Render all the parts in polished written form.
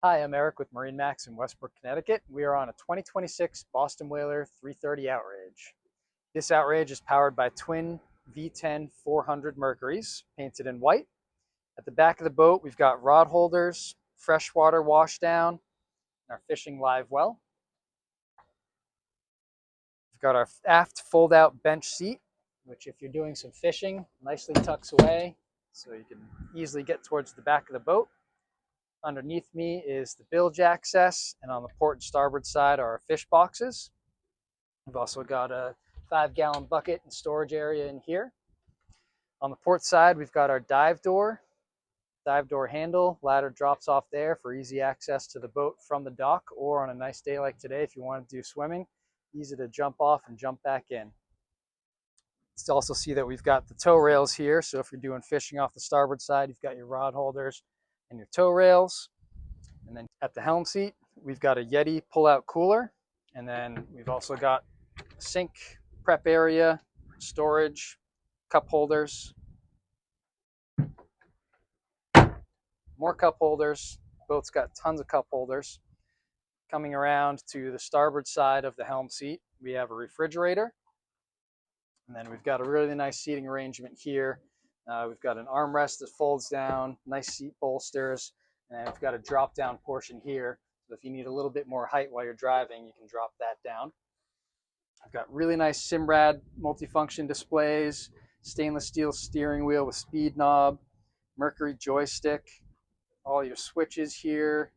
Hi, I'm Eric with MarineMax in Westbrook, Connecticut. We are on a 2026 Boston Whaler 330 Outrage. This Outrage is powered by twin V10 400 Mercuries, painted in white. At the back of the boat, we've got rod holders, freshwater washdown, and our fishing live well. We've got our aft fold-out bench seat, which if you're doing some fishing, nicely tucks away so you can easily get towards the back of the boat. Underneath me is the bilge access, and on the port and starboard side are our fish boxes. We've also got a 5-gallon bucket and storage area in here. On the port side, we've got our dive door handle. Ladder drops off there for easy access to the boat from the dock, or on a nice day like today, if you want to do swimming, easy to jump off and jump back in. You also see that we've got the tow rails here, so if you're doing fishing off the starboard side, you've got your rod holders and your tow rails. And then at the helm seat, we've got a Yeti pull-out cooler, and then we've also got a sink, prep area, storage, cup holders, more cup holders. Boat's got tons of cup holders. Coming around to the starboard side of the helm seat, we have a refrigerator, and then we've got a really nice seating arrangement here. We've got an armrest that folds down, nice seat bolsters, and we've got a drop down portion here. So if you need a little bit more height while you're driving, you can drop that down. I've got really nice Simrad multifunction displays, stainless steel steering wheel with speed knob, Mercury joystick, all your switches here,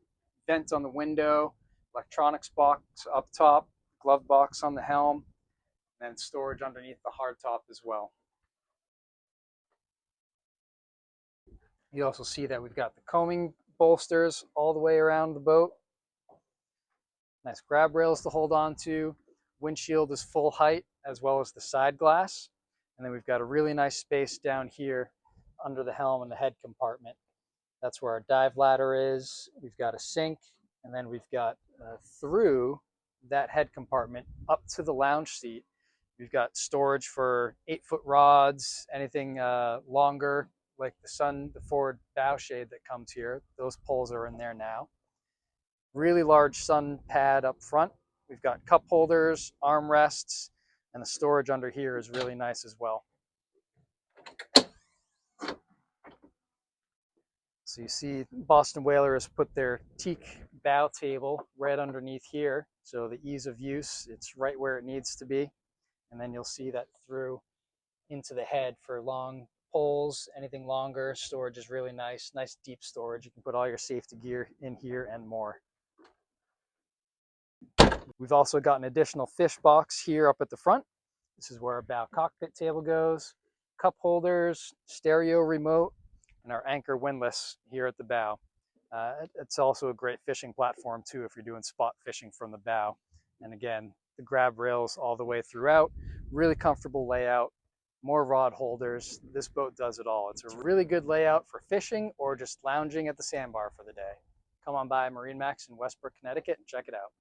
vent on the window, electronics box up top, glove box on the helm, and storage underneath the hardtop as well. You also see that we've got the coaming bolsters all the way around the boat. Nice grab rails to hold on to. Windshield is full height as well as the side glass. And then we've got a really nice space down here under the helm and the head compartment. That's where our dive ladder is. We've got a sink, and then we've got through that head compartment up to the lounge seat. We've got storage for 8-foot rods, anything longer, like the forward bow shade that comes here. Those poles are in there now. Really large sun pad up front. We've got cup holders, armrests, and the storage under here is really nice as well. So you see Boston Whaler has put their teak bow table right underneath here. So the ease of use, it's right where it needs to be. And then you'll see that through into the head for long poles, anything longer. Storage is really nice, nice deep storage. You can put all your safety gear in here and more. We've also got an additional fish box here up at the front. This is where our bow cockpit table goes. Cup holders, stereo remote, and our anchor windlass here at the bow. It's also a great fishing platform too if you're doing spot fishing from the bow. And again, the grab rails all the way throughout. Really comfortable layout. More rod holders. This boat does it all. It's a really good layout for fishing or just lounging at the sandbar for the day. Come on by MarineMax in Westbrook, Connecticut and check it out.